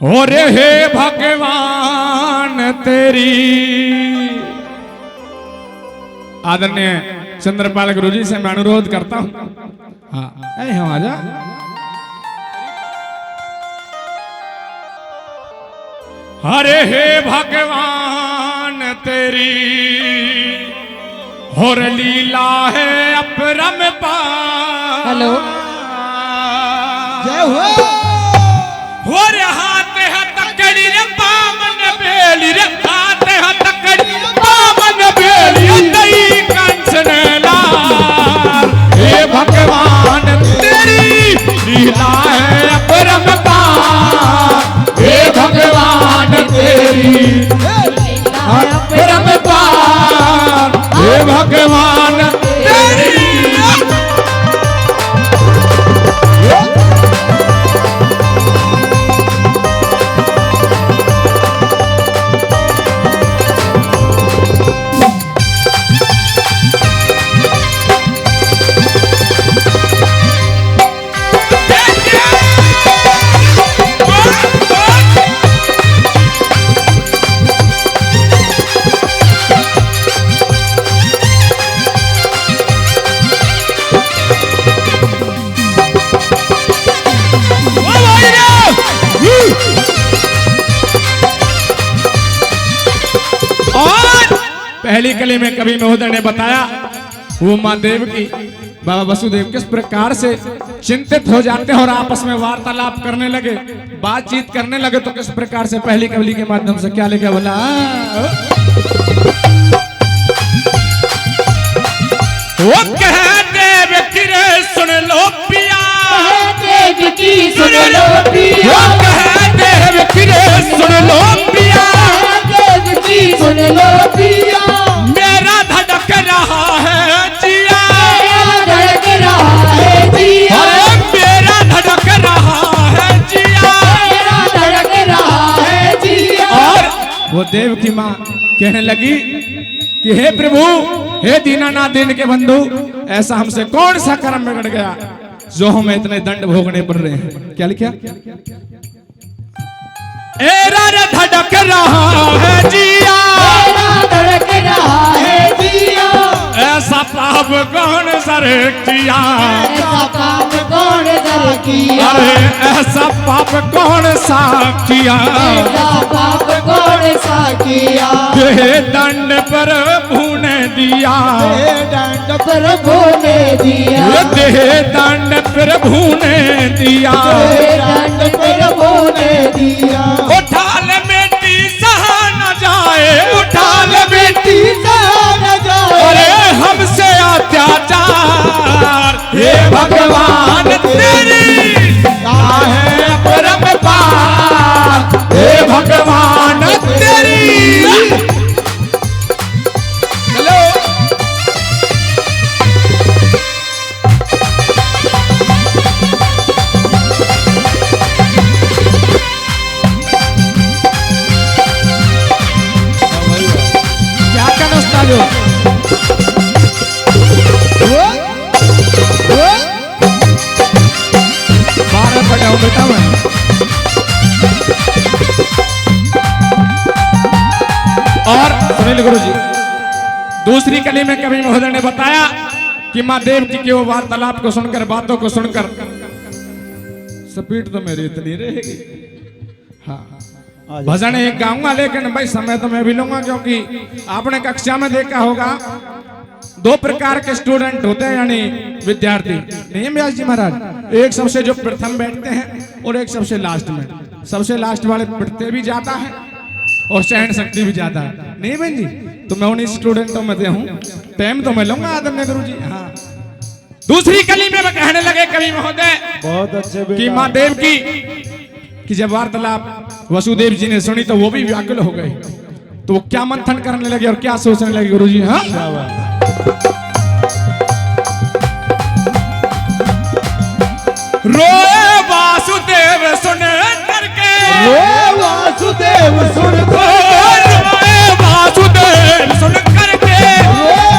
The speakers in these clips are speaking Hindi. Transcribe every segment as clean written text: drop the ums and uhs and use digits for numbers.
और हे भगवान तेरी। आदरणीय चंद्रपाल गुरु जी से मैं अनुरोध करता हूं। हाँ हम आजा। अरे हे भगवान तेरी और लीला है अपरंपार। हेलो जय हो। और हाथ है तकड़ी रे बामन बेली रे, हाथ है तकड़ी बामन बेली दई कंचन लाल। हे भगवान तेरी लीला है अपरंपार। हे भगवान तेरी अपरंपार। हे भगवान तेरी। पहली कली में कवि महोदय ने बताया वो माँ देव की बाबा वसुदेव किस प्रकार से चिंतित हो जाते हैं और आपस में वार्तालाप करने लगे, बातचीत करने लगे। तो किस प्रकार से पहली कवली के माध्यम से क्या लिखा बोला। वो कहते व्यक्ति रे सुन लो पिया, देव की सुन लो पिया। वो कहते व्यक्ति रे सुन लो पिया, देव की सुन लो पिया। मेरा धड़क रहा है जिया, धड़क रहा है जिया। अरे मेरा धड़क रहा है जिया, धड़क रहा है जिया। और वो देव की माँ कहने लगी कि हे प्रभु, हे दीनानाथ दीन के बंधु, ऐसा हमसे कौन सा कर्म बिगड़ गया जो हमें इतने दंड भोगने पड़ रहे हैं। क्या लिखा। एरा रे धड़क रहा है जिया, धड़क रहा है जिया। ऐसा पाप कौन सर किया, ऐसा पाप कौन सर किया। अरे ऐसा पाप कौन सा किया, ऐसा पाप कौन सा किया। देह दंड प्रभु ने दिया, दंड प्रभु ने दिया। देह दंड प्रभु ने दिया। दंड प्रभु ने दिया। उठा ले बेटी सहा न जाए, उठा ले बेटी न जाए। अरे हमसे अत्याचार। हे भगवान तेरी काहे अपरंपार। हे भगवान तेरी। चलो क्या करना उस्ताद। बारह पढ़ा हूं बेटा मैं। और सुनील गुरु जी दूसरी कली में कवि महोदय ने बताया कि माँ देव की वो वार्तालाप को सुनकर, बातों को सुनकर, स्पीड तो मेरी इतनी रहेगी। हाँ भजन एक गाऊंगा, लेकिन भाई समय तो मैं भी लूंगा, क्योंकि आपने कक्षा में देखा होगा दो प्रकार के स्टूडेंट होते हैं, यानी विद्यार्थी। नहीं व्यास जी महाराज, एक सबसे जो प्रथम बैठते हैं और एक सबसे लास्ट में। सबसे लास्ट वाले पढ़ते भी ज्यादा है और सहन शक्ति भी ज्यादा है। नहीं बहन जी, तो मैं उन्हीं स्टूडेंटों में से हूँ। टाइम तो मैं लूंगा आदरणीय गुरु जी। हाँ दूसरी कली में कहने लगे कवि महोदय बहुत अच्छे कि माँ देव की कि जब वार्तालाप वसुदेव जी ने सुनी तो वो भी व्याकुल हो गए। तो वो क्या मंथन करने लगे और क्या सोचने लगे गुरु जी। हाँ रोए वासुदेव सुन करके, रोए वासुदेव सुन रोए वासुदेव सुन करके,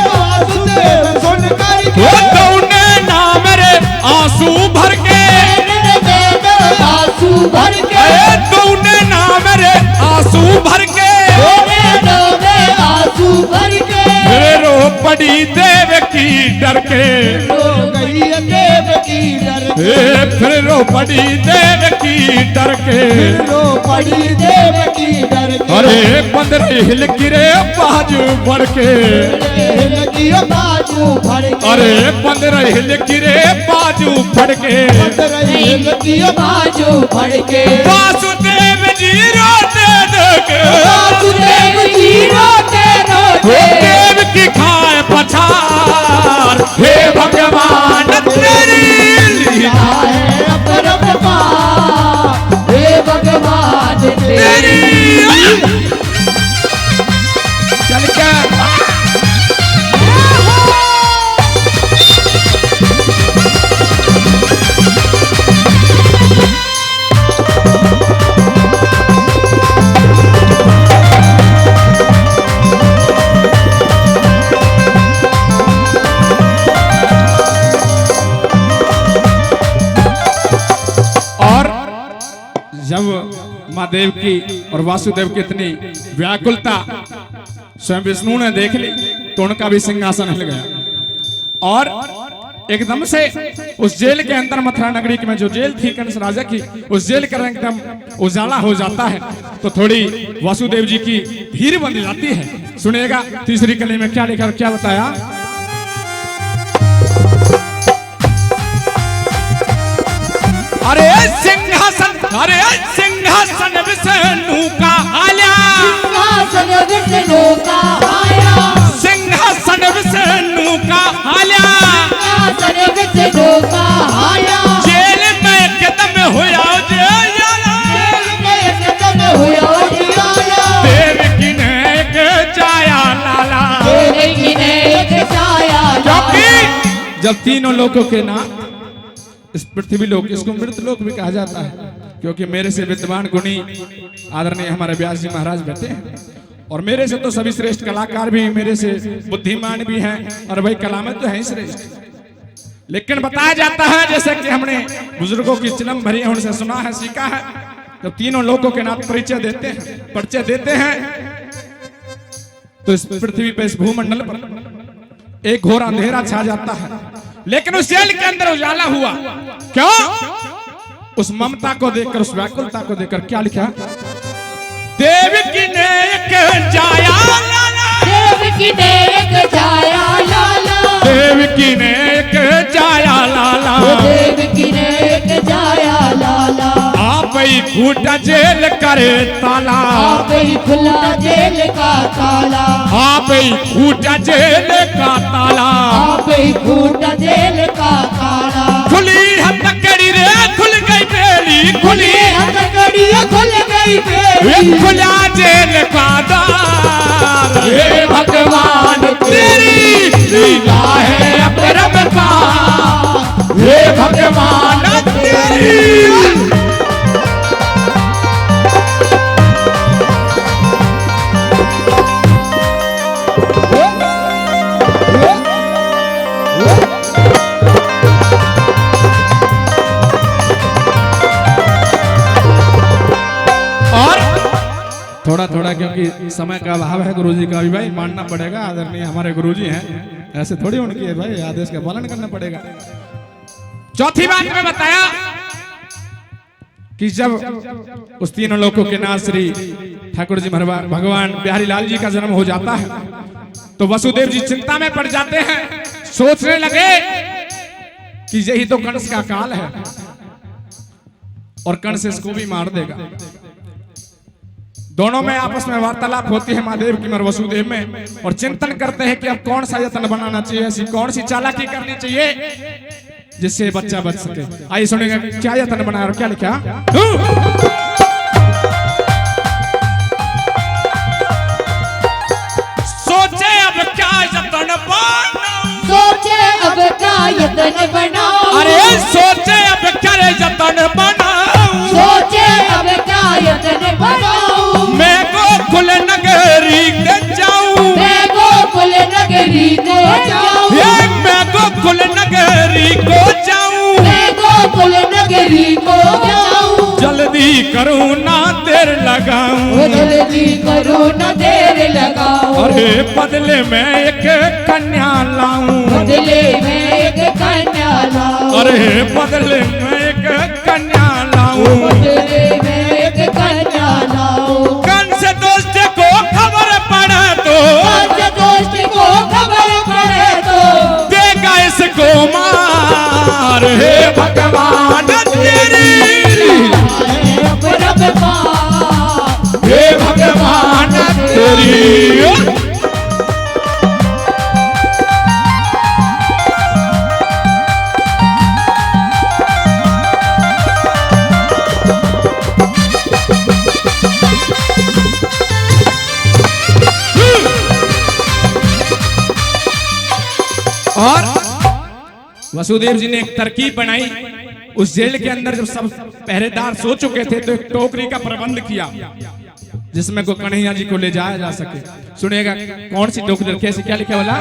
वासुदेव सुन करके। वो तूने नाम रे आंसू भर के, आंसू भर के। तूने पड़ी देव की डर के। रो पड़ी देव की डर के। अरे बंदर हिल गिरे बाजू बढ़ के। लगी बाजू भर के। अरे बंदर हिल गिरे बाजू फड़ के। लगी बाजू भर के। वासुदेव जी रोते देखे। वासुदेव जी रोते रोते। देव की खाए पछाड़। हे भगवान तेरी लीला है अपरंपार। हे भगवान तेरी। चल के जब माँ देव की और वासुदेव की इतनी व्याकुलता स्वयं विष्णु ने देख ली तो उनका भी सिंहासन हिल गया और एकदम से उस जेल के अंदर मथुरा नगरी में जो जेल थी कंस राजा की, उस जेल का रंग एकदम उजाला हो जाता है। तो थोड़ी वासुदेव जी की भीड़ बन जाती है। सुनिएगा तीसरी कली में क्या लिखा, क्या बताया। अरे सिंहासन, अरे सिंहासन विष्णु का आया। सिंहासन विष्णु का आया। सिंहासन विष्णु का आया। सिंहासन विष्णु का आया। जेल में कदम हुआ उजियाला। जेल में कदम हुआ उजियाला। देव की ने एक जाया लाला। देव की ने एक जाया लाला। क्योंकि जब तीनों लोगों के नाम इस पृथ्वी लोक, इसको मृत लोक भी कहा जाता है, क्योंकि मेरे से विद्वान गुणी आदरणीय हमारे व्यास जी महाराज बैठे हैं और मेरे से तो सभी श्रेष्ठ कलाकार भी, मेरे से बुद्धिमान भी हैं और भाई कला में तो है ही श्रेष्ठ। लेकिन बताया जाता है जैसे कि हमने बुजुर्गों की चिलम भरी है, उनसे सुना है, सीखा है, जब तीनों लोगों के नाम परिचय देते हैं, परिचय देते हैं तो इस पृथ्वी पर, इस भूमंडल पर एक घोर अंधेरा छा जाता है। लेकिन उस जेल के अंदर उजाला हुआ। क्यों? उस ममता को देखकर, उस व्याकुलता को देखकर क्या लिखा। देव की ने एक जाया लाला। देव की ने एक जाया लाला। देव की ने एक जाया लाला। देव की ने एक जाया लाला। आप ही खूटा जेल करे ताला। आप ही खुला जेल का ताला। आप ही खूटा जेल का ताला। आप ही खूटा जेल का ताला। खुली हथकड़ी रे खुल गई बेली। खुली हथकड़ी खुल गई बेली। खुला जेल का द्वार। हे भगवान तेरी लीला है अपरंपार। हे भगवान तेरी। थोड़ा थोड़ा क्योंकि समय का अभाव है, गुरुजी का भी भाई मानना पड़ेगा, आदरणीय हमारे गुरुजी हैं, ऐसे थोड़ी उनकी है भाई, आदेश का पालन करना पड़ेगा। चौथी बात में बताया कि जब उस तीनों लोगों के नाथ श्री ठाकुर जी भगवान बिहारी लाल जी का जन्म हो जाता है तो वसुदेव जी चिंता में पड़ जाते हैं, सोचने लगे कि यही तो कंस का काल है और कंस इसको भी मार देगा। दोनों में आपस में वार्तालाप होती है महादेव की और वसुदेव में, और चिंतन करते हैं कि अब कौन सा यत्न बनाना चाहिए, ऐसी कौन सी चालाकी करनी चाहिए जिससे बच्चा बच सके। आइए सुनेंगे क्या यत्न बनाया और क्या लिखा। सोचे अब क्या यत्न बनाऊं। सोचे अब क्या यत्न बनाऊं। अरे सोचे अब क्या यत्न बनाऊं। सोचे अब क्या यत्न बनाऊं। मैं गोकुल नगरी के जाऊं। मैं गोकुल नगरी को जाऊं। मैं गोकुल नगरी को जाऊं। मैं गोकुल नगरी को जाऊं। जल्दी करूं ना देर लगाऊं। जल्दी करो न देर लगाओ। अरे बदले में एक कन्या लाऊं। बदले में एक कन्या लाओ। अरे बदले में एक कन्या तेरे में एक कन्या लाओ। कंस दोस्त को खबर पड़ा तो कंस दोस्त को खबर पड़े तो देगा इसको मार। हे भगवान तेरी, रब पार। हे भगवान तेरी। और वसुदेव जी ने एक तरकीब बनाई। उस जेल के अंदर जब सब पहरेदार सो चुके थे तो एक टोकरी का प्रबंध किया जिसमें को कन्हैया जी को ले जाया जा सके। सुनिएगा कौन सी टोकरी रखी है, क्या लिखा बोला?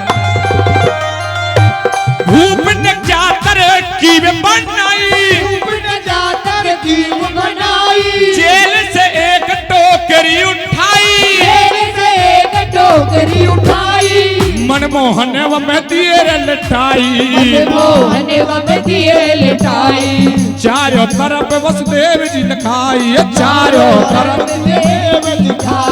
भूप ने जातर की बनाई, जेल से एक टोकरी उठाई, मनमोहन व में दिए लिटाई, चारों तरफ वसुदेव जी दिखाई, चारों तरफ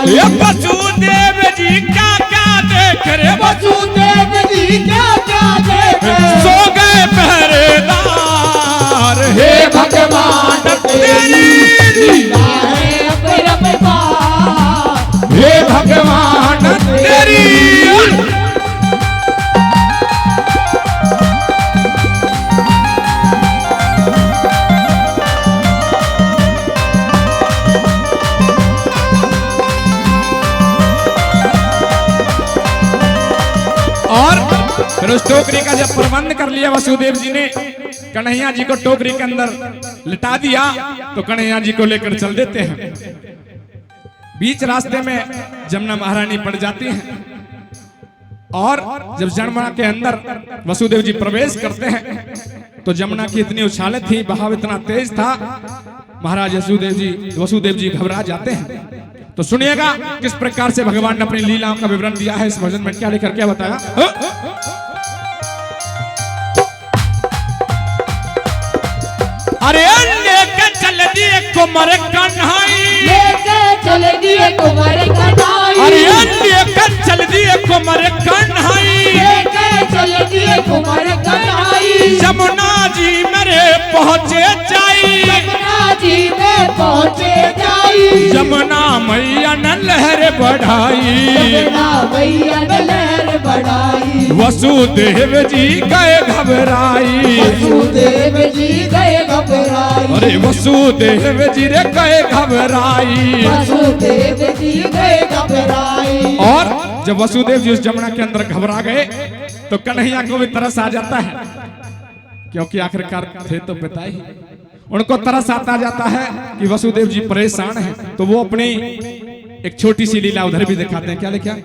ये वसुदेव जी क्या क्या देख रहे, वसुदेव जी क्या क्या देख सो गए पहरेदार। हे भगवान तेरी, हे भगवान तेरी। और फिर उस टोकरी का जब प्रबंध कर लिया वसुदेव जी ने, कन्हैया जी को टोकरी के अंदर लिटा दिया तो कन्हैया जी को लेकर चल देते हैं। बीच रास्ते में जमुना महारानी पड़ जाती हैं और जब जमुना के अंदर वसुदेव जी प्रवेश करते हैं तो जमुना की इतनी उछालें थी, बहाव इतना तेज था, महाराज वसुदेव जी घबरा जाते हैं। तो सुनिएगा किस प्रकार से भगवान ने अपनी लीलाओं का विवरण दिया है इस भजन में, क्या लेकर क्या बताया। अरे लेके चल दिए कुमार कन्हई, लेके चल दिए कुमार कन्हई, अरे लेके चल दिए कुमार कन्हई, लेके चल दिए कुमार कन्हई, जमुना जी मेरे पहुँचे जाई, जमुना जी में पहुँचे जाई, जमुना मैया न लहर बढ़ाई, जमुना मैया ने लहर बढ़ाई, वसुदेव जी गए घबराई, वसुदेव जी गए घबराई, अरे वसुदेव जी रे गए घबराई। वसुदेव जी गए घबराई। और जब वसुदेव जी उस जमुना के अंदर घबरा गए तो कन्हैया को भी तरस आ जाता है, क्योंकि आखिरकार थे तो पिता ही। उनको तरस आता जाता है कि वसुदेव जी परेशान हैं, तो वो अपनी एक छोटी सी लीला उधर भी दिखाते हैं। क्या लिखा?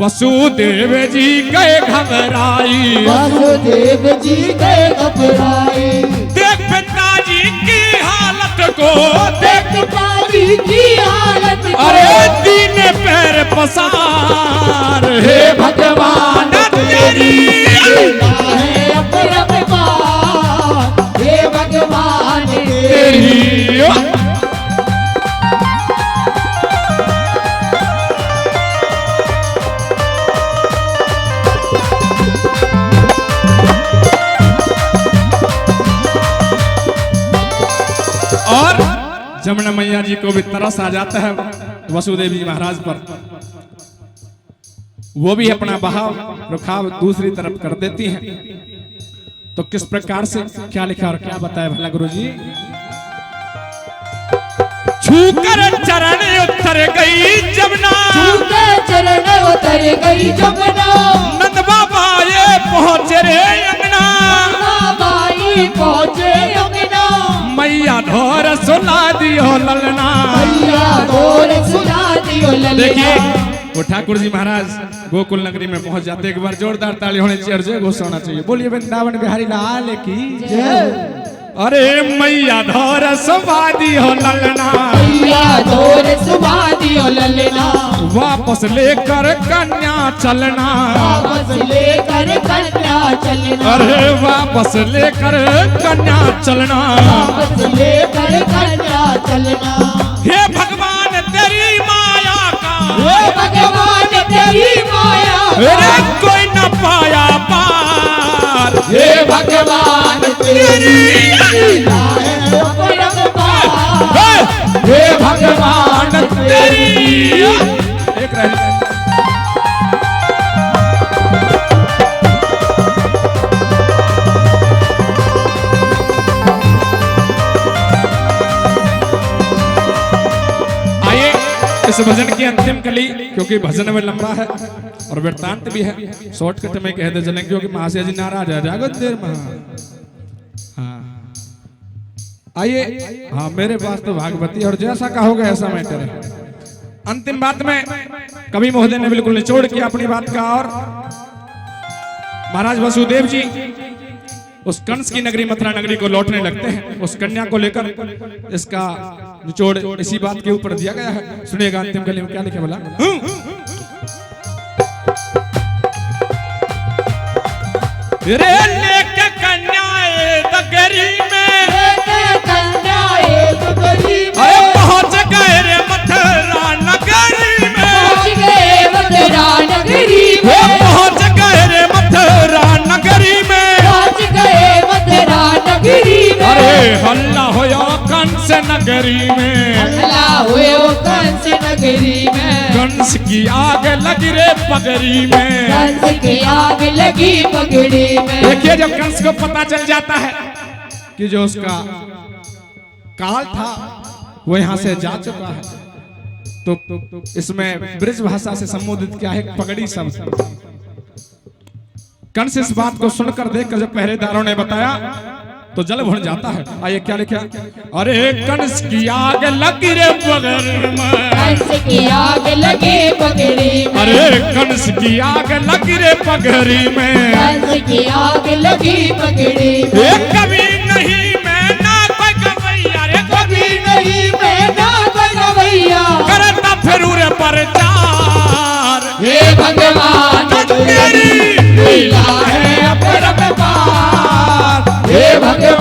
वसुदेव जी गए घबराई, वसुदेव जी गए घबराई, देख पिताजी की हालत को, देख पिताजी की हालत को, अरे दीन पैर पसार। हे भगवान तेरी, है अपरंपार, हे भगवान तेरी। और जमुना मैया जी को भी तरस आ जाता है वसुदेव जी महाराज पर, वो भी अपना बहाव रुखाव दूसरी तरफ कर देती हैं। तो किस प्रकार से क्या लिखा और क्या बताया भला गुरु जी? छूकर चरण उतर गई जमुना, छूके चरण उतर गई जमुना, नंद बाबा ये पहुंचे रे अंगना, बाई पहुंचे अंगना, मैया ढोर सुना दियो ललना। मैया ढोर सुना दियो ललना। देखिए वो ठाकुर जी महाराज गोकुल नगरी में पहुंच जाते, एक बार जोरदार ताली होने चाहिए, जय घोष होना चाहिए। बोलिए वृंदावन बिहारी लाल की जय। अरे मैया ढोर सुना दियो ललना, मैया ढोर सुना दियो ललना वापस लेकर कन्या चलना, वापस लेकर कन्या चलना, अरे वापस लेकर कन्या चलना, वापस लेकर कन्या चलना। हे भगवान तेरी माया का, हे भगवान तेरी माया अरे कोई न पाया पार, हे भगवान तेरी लीला है अपरंपार। हे भगवान तेरी एक रह इस भजन की अंतिम कली, क्योंकि भजन में लंबा है और वृत्तांत भी है, शॉर्टकट में कहते चलें क्योंकि महाशय जी नाराज है जागो देर में। हाँ आइए, हाँ मेरे पास तो भागवती और जैसा कहोगे ऐसा मैटर है। अंतिम बात में कवि महोदय ने बिल्कुल निचोड़ किया अपनी बात का, और महाराज वसुदेव जी उस कंस की नगरी मथुरा नगरी को लौटने लगते हैं, उस कन्या को लेकर। इसका निचोड़ इसी बात के ऊपर दिया गया है, सुनिएगा अंतिम कली में क्या लिखे बोला। रे लेके कन्या नगरी में, कन्या नगरी में, अरे पहुंच गए रे मथुरा नगरी में, पहुंच गए मथुरा नगरी में, पहुंच गए रे मथुरा नगरी में, पहुंच गए मथुरा नगरी में। अरे हल्ला होया कंस नगरी में, हल्ला हुए कंस नगरी में, कंस की आग लगी रे पगड़ी में, कंस की आग लगी पगड़ी में। देखिए जब कंस को पता चल जाता है कि जो उसका काल था वो यहाँ से जा चुका है, तो इसमें ब्रज भाषा से संबोधित क्या है, पगड़ी शब्द। कंस इस बात को सुनकर देखकर जब पहरेदारों ने बताया तो जल भुन जाता है। आइए क्या लिखा, अरे कंस की आग लगी रे पगड़ी में, कंस की आग लगी पगड़ी में, अरे कंस की आग लगी रे पगड़ी में, कंस की आग लगी पगड़ी में। ये कभी नहीं मैं ना कोई गवैया रे, कभी नहीं मैं ना कोई गवैया, करता फिरू रे प्रचार। हे भगवान तेरी लीला है अपरंपार। हे भगवान